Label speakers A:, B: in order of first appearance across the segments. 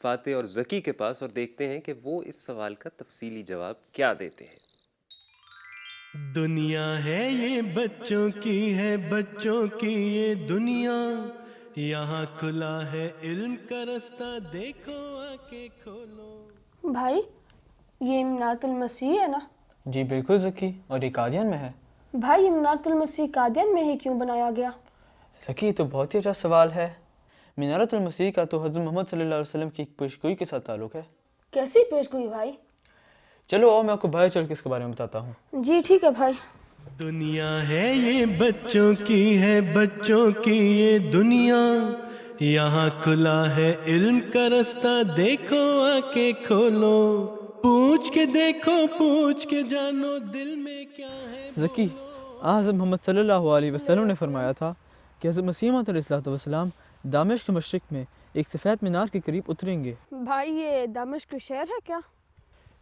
A: فاتح اور ذکی کے پاس اور دیکھتے ہیں کہ وہ اس سوال کا تفصیلی جواب کیا دیتے ہیں۔
B: دنیا ہے یہ بچوں کی ہے بچوں کی یہ دنیا، یہاں کھلا ہے علم کا رستہ دیکھو آ کے کھولو۔
C: بھائی یہ منارۃ المسیح ہے نا؟
D: جی بالکل ذکی، اور یہ قادیان میں ہے۔
C: بھائی یہ منارۃ المسیح قادیان میں ہی کیوں بنایا گیا؟
D: ذکی یہ تو بہت ہی اچھا سوال ہے۔ منارۃ المسیح کا تو حضرت محمد صلی اللہ علیہ وسلم کی ایک پیشگوئی کے ساتھ تعلق ہے۔
C: کیسی پیشگوئی بھائی؟
D: چلو اور میں آپ کو باہر چل کے اس کے بارے میں بتاتا ہوں۔
C: جی ٹھیک ہے بھائی۔
B: دنیا ہے یہ بچوں کی ہے بچوں کی یہ دنیا، یہاں کھلا ہے علم کا رستہ دیکھو آ کے کھولو، پوچھ کے دیکھو پوچھ کے جانو دل میں کیا ہے۔
D: ذکی حضرت محمد صلی اللہ علیہ وسلم نے فرمایا تھا کہ حضرت مسیح موعود علیہ السلام دمشق کے مشرق میں ایک سفید مینار کے قریب اتریں گے۔
C: بھائی یہ دمشق شہر ہے کیا؟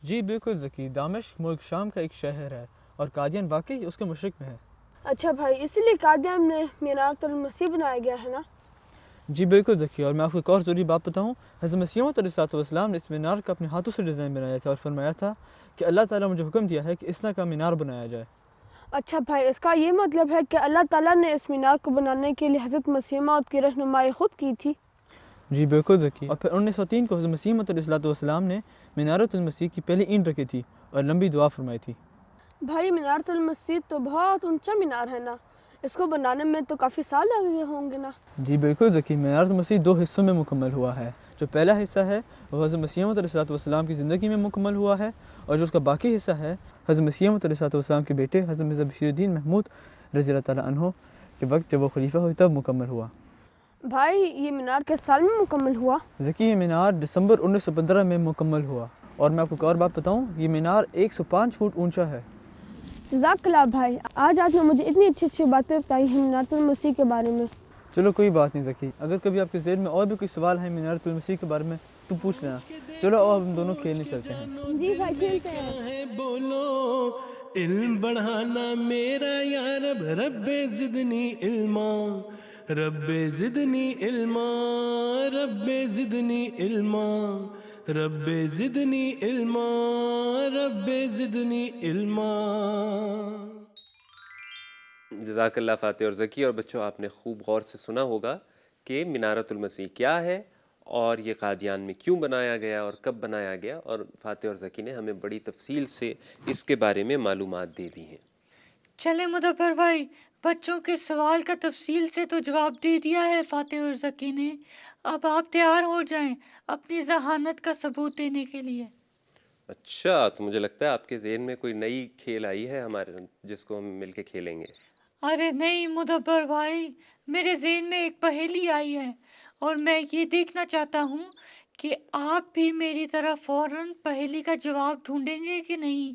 D: جی بالکل ذکی، دمشق ملک شام کا ایک شہر ہے اور قادیان واقعی اس کے مشرق میں ہے۔
C: اچھا بھائی، اسی لیے قادیان میں منارۃ المسیح بنایا گیا ہے نا؟
D: جی بالکل ذکی، اور میں آپ کو ایک اور ضروری بات بتاؤں، حضرت مسیح موعود علیہ السلام نے اس مینار کا اپنے ہاتھوں سے ڈیزائن بنایا تھا اور فرمایا تھا کہ اللہ تعالیٰ مجھے حکم دیا ہے کہ اس طرح کا مینار بنایا جائے۔
C: اچھا بھائی، اس کا یہ مطلب ہے کہ اللہ تعالیٰ نے اس مینار کو بنانے کے لیے حضرت مسیح موعود کی رہنمائی خود کی تھی؟
D: جی بالکل ذکی، اور پھر 1903 کو حضرت مسیح موعود علیہ السلام نے منارۃ المسیح کی پہلی اینٹ رکھی تھی اور لمبی دعا فرمائی تھی۔
C: بھائی منارۃ المسیح تو بہت اونچا مینار ہے نا، اس کو بنانے میں تو کافی سال لگے ہوں گے نا؟
D: جی بالکل ذکی، منارۃ المسیح 2 حصوں میں مکمل ہوا ہے۔ جو پہلا حصہ ہے وہ حضرت مسیح موعود علیہ السلام کی زندگی میں مکمل ہوا ہے، اور جو اس کا باقی حصہ ہے حضرت مسیح موعود علیہ السلام کے بیٹے حضرت مرزا بشیر الدین محمود رضی اللہ تعالیٰ عنہ کے وقت جب وہ خلیفہ ہوئے تب مکمل ہوا۔
C: بھائی یہ مینار کس سال میں مکمل ہوا؟
D: ذکی یہ مینار دسمبر 1915 میں مکمل ہوا، اور میں آپ کو ایک اور بات بتاؤں، یہ مینار 105 فٹ اونچا ہے۔
C: جزاک اللہ بھائی، آج آپ نے مجھے اتنی اچھی اچھی باتیں بتائی ہیں منارۃ المسیح کے بارے میں۔
D: چلو کوئی بات نہیں ذکی، اگر کبھی آپ کے ذہن میں اور بھی کوئی سوال ہے منارۃ المسیح کے بارے میں تو پوچھ لینا۔ چلو اور ہم دونوں کھیلنے چلتے ہیں۔
C: جی بھائی کھیلتے ہیں۔
B: کیا ہے بولو، علم بڑھانا میرا یا رب، رب زدنی علما، رب زدنی علما، رب زدنی علما، رب زدنی علما، رب زدنی علما۔
A: جزاک اللہ فاتح اور ذکی، اور بچوں آپ نے خوب غور سے سنا ہوگا کہ منارۃ المسیح کیا ہے اور یہ قادیان میں کیوں بنایا گیا اور کب بنایا گیا، اور فاتح اور ذکی نے ہمیں بڑی تفصیل سے اس کے بارے میں معلومات دے دی ہیں۔
E: چلے مدبر بھائی، بچوں کے سوال کا تفصیل سے تو جواب دے دیا ہے فاتح اور ذکی نے، اب آپ تیار ہو جائیں اپنی ذہانت کا ثبوت دینے کے لیے۔
A: اچھا، تو مجھے لگتا ہے آپ کے ذہن میں کوئی نئی کھیل آئی ہے ہمارے، جس کو ہم مل کے کھیلیں گے۔
E: ارے نہیں مدبر بھائی، میرے ذہن میں ایک پہیلی آئی ہے اور میں یہ دیکھنا چاہتا ہوں کہ آپ بھی میری طرح فوراً پہیلی کا جواب ڈھونڈیں گے کہ نہیں۔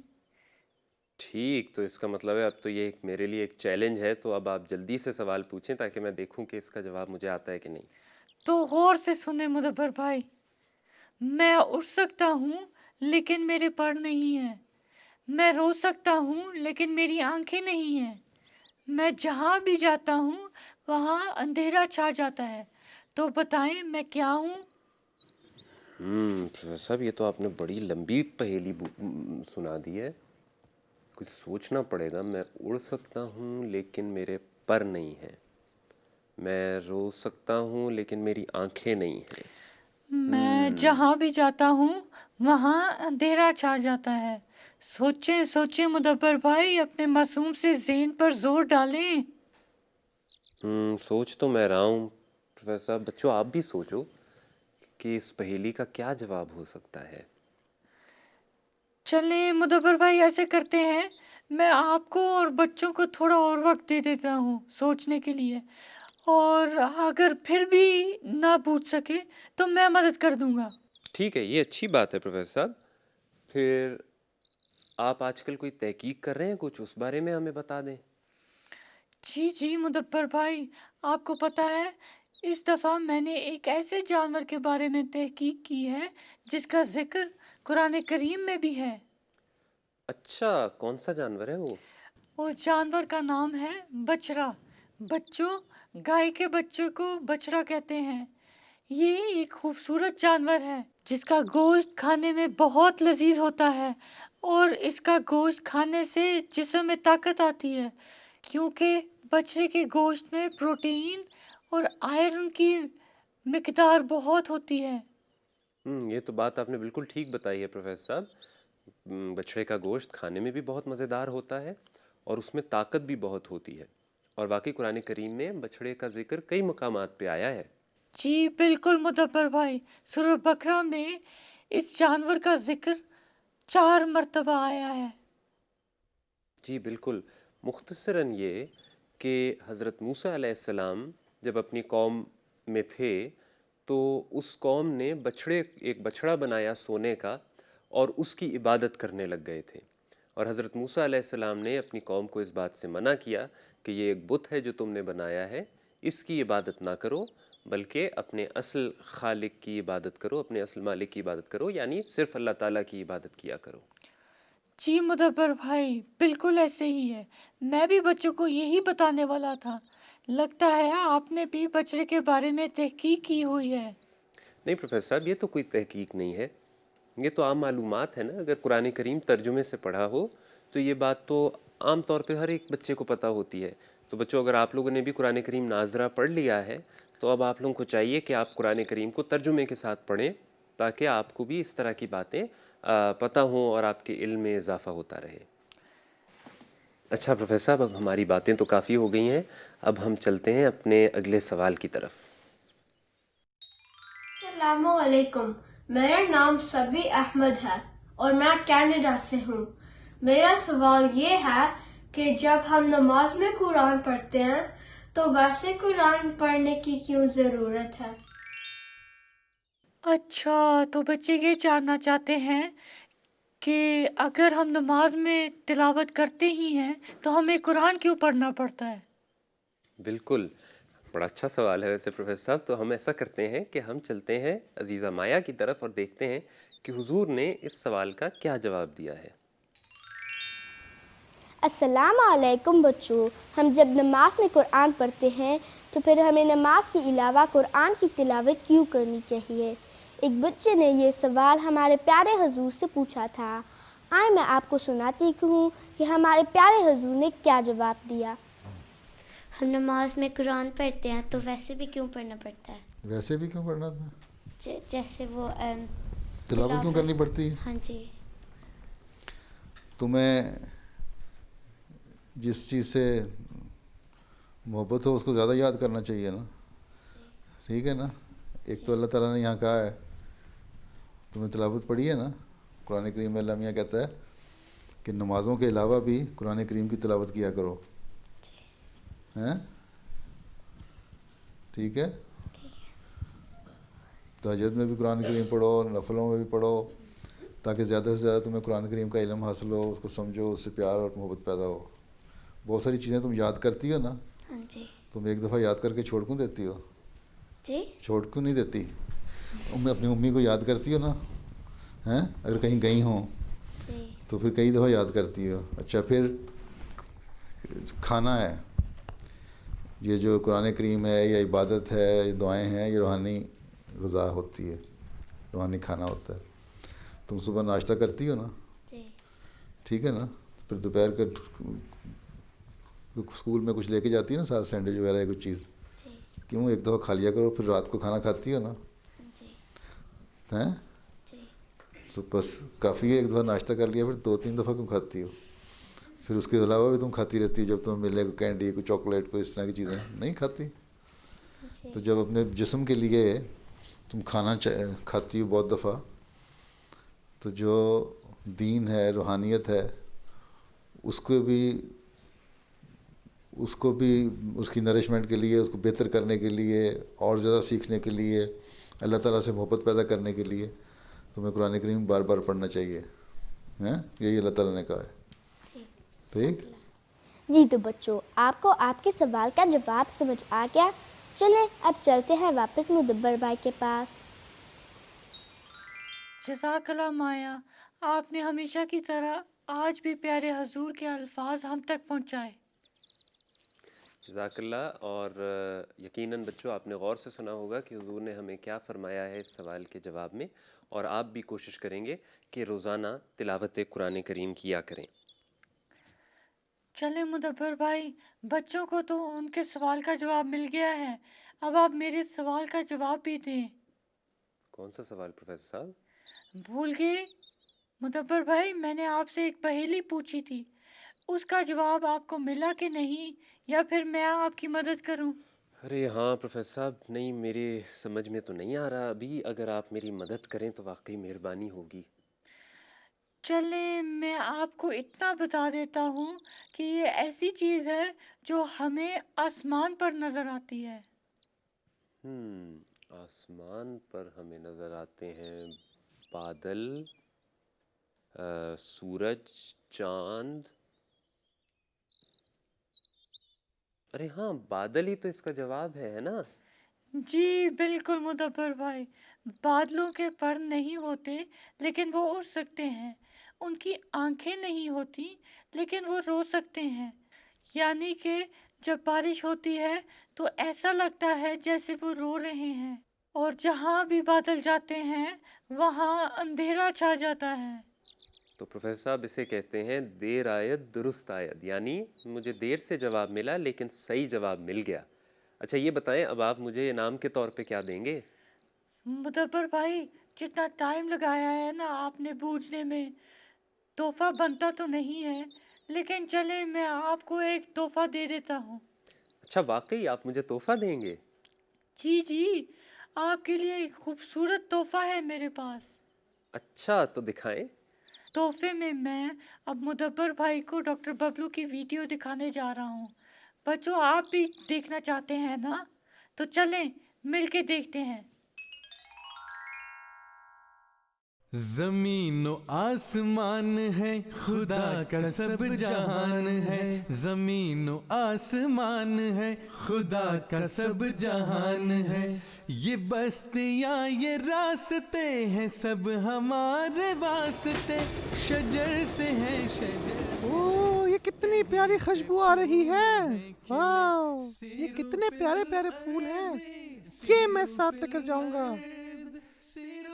A: ٹھیک، تو اس کا مطلب ہے اب تو یہ میرے لیے ایک چیلنج ہے، تو اب آپ جلدی سے سوال پوچھیں تاکہ میں دیکھوں کہ اس کا جواب مجھے آتا ہے کہ نہیں۔
E: تو غور سے سنیں مدبر بھائی، میں اٹھ سکتا ہوں لیکن میرے پر نہیں ہیں، میں رو سکتا ہوں لیکن میری آنکھیں نہیں ہیں، میں جہاں بھی جاتا ہوں وہاں اندھیرا چھا جاتا ہے، تو بتائیں میں کیا ہوں؟
A: پروفیسر صاحب، یہ تو آپ نے بڑی لمبی پہیلی سنا دی ہے، کچھ سوچنا پڑے گا۔ میں اڑ سکتا ہوں لیکن میرے پر نہیں ہیں، میں رو سکتا ہوں لیکن میری آنکھیں نہیں ہیں۔
E: میں جہاں بھی جاتا ہوں وہاں اندھیرا چھا جاتا ہے۔ سوچیں سوچیں مدبر بھائی، اپنے معصوم سے ذہن پر زور ڈالیں۔
A: سوچ تو میں رہا ہوں پروفیسر صاحب، بچوں آپ بھی سوچو کہ اس پہیلی کا کیا جواب ہو سکتا ہے۔
E: چلیں مدبر بھائی، ایسے کرتے ہیں، میں آپ کو اور بچوں کو تھوڑا اور وقت دے دیتا ہوں سوچنے کے لیے، اور اگر پھر بھی نہ پوچھ سکے تو میں مدد کر دوں گا۔
A: ٹھیک ہے، یہ اچھی بات ہے پروفیسر صاحب۔ پھر آپ آج کل کوئی تحقیق کر رہے ہیں کچھ، اس بارے میں ہمیں بتا دیں۔
E: جی جی مدبر بھائی، آپ کو پتہ ہے اس دفعہ میں نے ایک ایسے جانور کے بارے میں تحقیق کی ہے جس کا ذکر قرآن کریم میں بھی ہے۔
A: اچھا، کون سا جانور ہے وہ؟
E: اس جانور کا نام ہے بچڑا۔ بچوں، گائے کے بچوں کو بچڑا کہتے ہیں۔ یہ ایک خوبصورت جانور ہے جس کا گوشت کھانے میں بہت لذیذ ہوتا ہے، اور اس کا گوشت کھانے سے جسم میں طاقت آتی ہے، کیونکہ بچڑے کے گوشت میں پروٹین اور آئرن کی مقدار بہت ہوتی ہے۔
A: یہ تو بات آپ نے بالکل ٹھیک بتائی ہے پروفیسر صاحب۔ بچھڑے کا گوشت کھانے میں بھی بہت مزیدار ہوتا ہے اور اس میں طاقت بھی بہت ہوتی ہے، اور واقعی قرآن کریم میں بچھڑے کا ذکر کئی مقامات پہ آیا ہے۔
E: جی بالکل مدبر بھائی، سورہ بقرہ میں اس جانور کا ذکر 4 مرتبہ آیا ہے۔
A: جی بالکل، مختصراً یہ کہ حضرت موسیٰ علیہ السلام جب اپنی قوم میں تھے تو اس قوم نے ایک بچھڑا بنایا سونے کا، اور اس کی عبادت کرنے لگ گئے تھے، اور حضرت موسیٰ علیہ السلام نے اپنی قوم کو اس بات سے منع کیا کہ یہ ایک بت ہے جو تم نے بنایا ہے، اس کی عبادت نہ کرو، بلکہ اپنے اصل خالق کی عبادت کرو، اپنے اصل مالک کی عبادت کرو، یعنی صرف اللہ تعالیٰ کی عبادت کیا کرو۔
E: جی مدبر بھائی، بالکل ایسے ہی ہے، میں بھی بچوں کو یہی بتانے والا تھا۔ لگتا ہے آپ نے بھی بچڑے کے بارے میں تحقیق کی ہوئی ہے۔
A: نہیں پروفیسر صاحب، یہ تو کوئی تحقیق نہیں ہے، یہ تو عام معلومات ہے نا۔ اگر قرآن کریم ترجمے سے پڑھا ہو تو یہ بات تو عام طور پہ ہر ایک بچے کو پتہ ہوتی ہے۔ تو بچوں، اگر آپ لوگوں نے بھی قرآن کریم ناظرہ پڑھ لیا ہے تو اب آپ لوگوں کو چاہیے کہ آپ قرآن کریم کو ترجمے کے ساتھ پڑھیں، تاکہ آپ کو بھی اس طرح کی باتیں پتہ ہوں اور آپ کے علم میں اضافہ ہوتا رہے۔ اچھا پروفیسر صاحب، اب ہماری باتیں تو کافی ہو گئی ہیں، اب ہم چلتے ہیں اپنے اگلے سوال کی طرف۔
F: السلام علیکم، میرا نام سبی احمد ہے اور میں کینیڈا سے ہوں۔ میرا سوال یہ ہے کہ جب ہم نماز میں قرآن پڑھتے ہیں تو ویسے قرآن پڑھنے کی کیوں ضرورت ہے؟
E: اچھا، تو بچے یہ جاننا چاہتے ہیں کہ اگر ہم نماز میں تلاوت کرتے ہی ہیں تو ہمیں قرآن کیوں پڑھنا پڑتا ہے؟
A: بالکل، بڑا اچھا سوال ہے ویسے پروفیسر صاحب۔ تو ہم ایسا کرتے ہیں کہ ہم چلتے ہیں عزیزہ مایا کی طرف اور دیکھتے ہیں کہ حضور نے اس سوال کا کیا جواب دیا ہے۔
G: السلام علیکم بچوں، ہم جب نماز میں قرآن پڑھتے ہیں تو پھر ہمیں نماز کے علاوہ قرآن کی تلاوت کیوں کرنی چاہیے؟ ایک بچے نے یہ سوال ہمارے پیارے حضور سے پوچھا تھا۔ آئیں میں آپ کو سناتی ہوں کہ ہمارے پیارے حضور نے کیا جواب دیا۔
H: ہم نماز میں قرآن پڑھتے ہیں تو ویسے بھی کیوں پڑھنا پڑتا ہے؟
I: ویسے بھی کیوں پڑھنا تھا؟
H: جیسے وہ
I: تلاوت کیوں کرنی پڑتی ہے؟
H: ہاں جی۔
I: تمہیں جس چیز سے محبت ہو اس کو زیادہ یاد کرنا چاہیے نا، ٹھیک ہے نا۔ ایک تو اللہ تعالیٰ نے یہاں کہا ہے، تمہیں تلاوت پڑھی ہے نا، قرآن کریم میں اللہ میاں کہتا ہے کہ نمازوں کے علاوہ بھی قرآن کریم کی تلاوت کیا کرو، ہیں؟ ٹھیک ہے؟ تہجد میں بھی قرآن کریم پڑھو، نفلوں میں بھی پڑھو، تاکہ زیادہ سے زیادہ تمہیں قرآن کریم کا علم حاصل ہو، اس کو سمجھو، اس سے پیار اور محبت پیدا ہو۔ بہت ساری چیزیں تم یاد کرتی ہو نا،
H: ہاں جی۔
I: تم ایک دفعہ یاد کر کے چھوڑ کیوں دیتی ہو؟
H: جی؟
I: چھوڑ کیوں نہیں دیتی؟ اپنی امی کو یاد کرتی ہو نا، ہیں؟ اگر کہیں گئی ہوں
H: جی۔
I: تو پھر کئی دفعہ یاد کرتی ہو۔ اچھا، پھر کھانا ہے، یہ جو قرآن کریم ہے یا عبادت ہے، یہ دعائیں ہیں، یہ روحانی غذا ہوتی ہے، روحانی کھانا ہوتا ہے۔ تم صبح ناشتہ کرتی ہو نا،
H: جی۔
I: ٹھیک ہے نا، پھر دوپہر کا اسکول میں کچھ لے کے جاتی ہے نا ساتھ، سینڈوچ وغیرہ یا کچھ چیز،
H: جی۔
I: کیوں ایک دفعہ کھا لیا کرو، پھر رات کو کھانا کھاتی ہو نا،
H: جی۔
I: ہیں؟
H: جی۔
I: تو بس کافی ہے، ایک دفعہ ناشتہ کر لیا، پھر 2-3 دفعہ کیوں کھاتی ہو؟ پھر اس کے علاوہ بھی تم کھاتی رہتی ہے، جب تمہیں ملے کوئی کینڈی، کوئی چاکلیٹ، کوئی اس طرح کی چیزیں نہیں کھاتی؟ تو جب اپنے جسم کے لیے تم کھانا کھاتی ہو بہت دفعہ، تو جو دین ہے، روحانیت ہے، اس کو بھی اس کی نرشمنٹ کے لیے، اس کو بہتر کرنے کے لیے، اور زیادہ سیکھنے کے لیے، اللہ تعالیٰ سے محبت پیدا کرنے کے لیے تمہیں قرآن کریم بار بار پڑھنا چاہیے، ہیں؟ یہی اللہ تعالیٰ نے کہا ہے، ٹھیک؟
G: جی تو بچوں، آپ کو آپ کے سوال کا جواب سمجھ آ گیا؟ چلیں اب چلتے ہیں واپس مدبر بھائی کے پاس۔
E: جزاک اللہ مایا، آپ نے ہمیشہ کی طرح آج بھی پیارے حضور کے الفاظ ہم تک پہنچائے۔
A: جزاک اللہ. اور یقیناً بچوں آپ نے غور سے سنا ہوگا کہ حضور نے ہمیں کیا فرمایا ہے اس سوال کے جواب میں، اور آپ بھی کوشش کریں گے کہ روزانہ تلاوت قرآن کریم کیا کریں.
E: چلے مدبر بھائی، بچوں کو تو ان کے سوال کا جواب مل گیا ہے، اب آپ میرے سوال کا جواب بھی دیں.
A: کون سا سوال پروفیسر صاحب؟
E: بھول گئے مدبر بھائی؟ میں نے آپ سے ایک پہیلی پوچھی تھی، اس کا جواب آپ کو ملا کہ نہیں، یا پھر میں آپ کی مدد کروں؟
A: ارے ہاں پروفیسر صاحب، نہیں میرے سمجھ میں تو نہیں آ رہا ابھی، اگر آپ میری مدد کریں تو واقعی مہربانی ہوگی.
E: چلیں میں آپ کو اتنا بتا دیتا ہوں کہ یہ ایسی چیز ہے جو ہمیں آسمان پر نظر آتی ہے.
A: آسمان پر ہمیں نظر آتے ہیں بادل، سورج، چاند. ارے ہاں بادل ہی تو اس کا جواب ہے نا؟
E: جی بالکل مدبر بھائی، بادلوں کے پر نہیں ہوتے لیکن وہ اڑ سکتے ہیں، ان کی آنکھیں نہیں ہوتی لیکن وہ رو سکتے ہیں، یعنی کہ جب بارش ہوتی ہے تو ایسا لگتا ہے جیسے وہ رو رہے ہیں، اور جہاں بھی بادل جاتے ہیں وہاں اندھیرا چھا جاتا ہے.
A: تو پروفیسر صاحب اسے کہتے ہیں دیر آید درست آید، یعنی مجھے دیر سے جواب ملا لیکن صحیح جواب مل گیا. اچھا یہ بتائیں اب آپ مجھے انعام کے طور پہ کیا دیں گے؟
E: مدبر بھائی جتنا ٹائم لگایا ہے نا آپ نے بوجھنے میں، تحفہ بنتا تو نہیں ہے، لیکن چلے میں آپ کو ایک تحفہ دے دیتا ہوں.
A: اچھا واقعی آپ مجھے تحفہ دیں گے؟
E: جی جی، آپ کے لیے ایک خوبصورت تحفہ ہے میرے پاس.
A: اچھا تو دکھائیں.
E: تحفے میں اب مدبر بھائی کو ڈاکٹر ببلو کی ویڈیو دکھانے جا رہا ہوں. بچوں آپ بھی دیکھنا چاہتے ہیں نا؟ تو چلیں مل کے دیکھتے ہیں.
B: زمین و آسمان ہے خدا کا سب جہان ہے، زمین و آسمان ہے خدا کا سب جہان ہے، یہ بستیاں یہ راستے ہیں سب ہمارے واسطے، شجر سے ہے شجر.
J: اوہ یہ کتنی پیاری خوشبو آ رہی ہے، واو یہ کتنے پیارے پیارے پھول ہیں، یہ میں ساتھ لے کر جاؤں گا.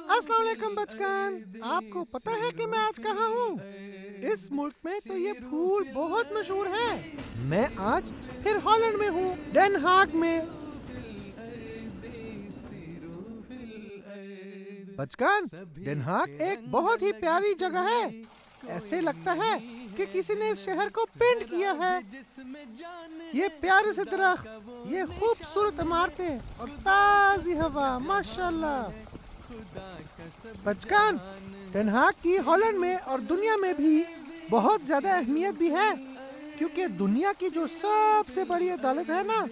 J: السلام علیکم بچگان، آپ کو پتہ ہے کہ میں آج کہاں ہوں؟ اس ملک میں تو یہ پھول بہت مشہور ہیں. میں آج پھر ہالینڈ میں ہوں، ڈین ہاگ میں. بچگان ڈین ہاگ ایک بہت ہی پیاری جگہ ہے، ایسے لگتا ہے کہ کسی نے اس شہر کو پینٹ کیا ہے. یہ پیارے سے درخت، یہ خوبصورت عمارتیں اور تازی ہوا، ماشاءاللہ. بچگان ڈین ہاگ کی ہالینڈ میں اور دنیا میں بھی بہت زیادہ اہمیت بھی ہے، کیونکہ دنیا کی جو سب سے بڑی عدالت ہے نا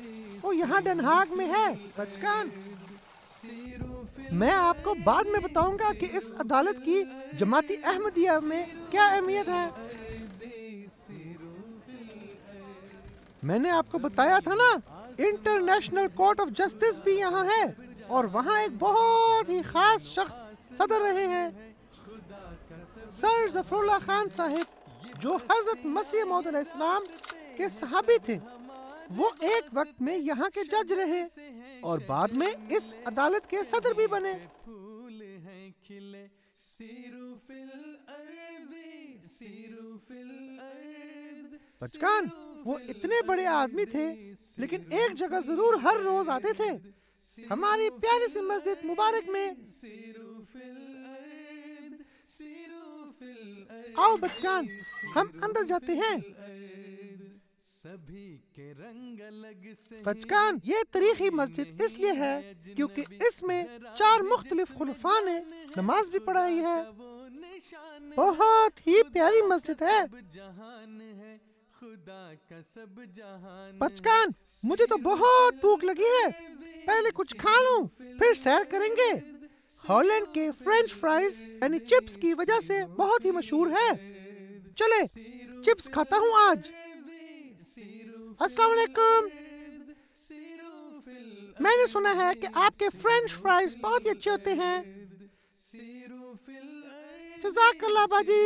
J: وہ یہاں ڈین ہاگ میں ہے. بچگان میں آپ کو بعد میں بتاؤں گا کہ اس عدالت کی جماعتی احمدیہ میں کیا اہمیت ہے. میں نے آپ کو بتایا تھا نا انٹرنیشنل کورٹ آف جسٹس بھی یہاں ہے، اور وہاں ایک بہت ہی خاص شخص صدر رہے ہیں، سر ظفر اللہ خان صاحب، جو حضرت مسیح موعود علیہ السلام کے صحابی تھے. وہ ایک وقت میں یہاں کے جج رہے اور بعد میں اس عدالت کے صدر بھی بنے. بچگان وہ اتنے بڑے آدمی تھے لیکن ایک جگہ ضرور ہر روز آتے تھے، ہماری پیاری سی مسجد مبارک میں. آؤ بچگان ہم اندر جاتے ہیں. بچگان یہ تاریخی مسجد اس لیے ہے کیونکہ اس میں 4 مختلف خلفاء نے نماز بھی پڑھائی ہے. بہت ہی پیاری مسجد ہے. بچگان مجھے تو بہت بھوک لگی ہے، پہلے کچھ کھا لوں پھر سیر کریں گے. ہالینڈ کے فرینچ فرائز یعنی چپس کی وجہ سے بہت ہی مشہور ہے. چلے چپس کھاتا ہوں آج. السلام علیکم، میں نے سنا ہے کہ آپ کے فرینچ فرائز بہت ہی اچھے ہوتے ہیں. جزاک اللہ باجی.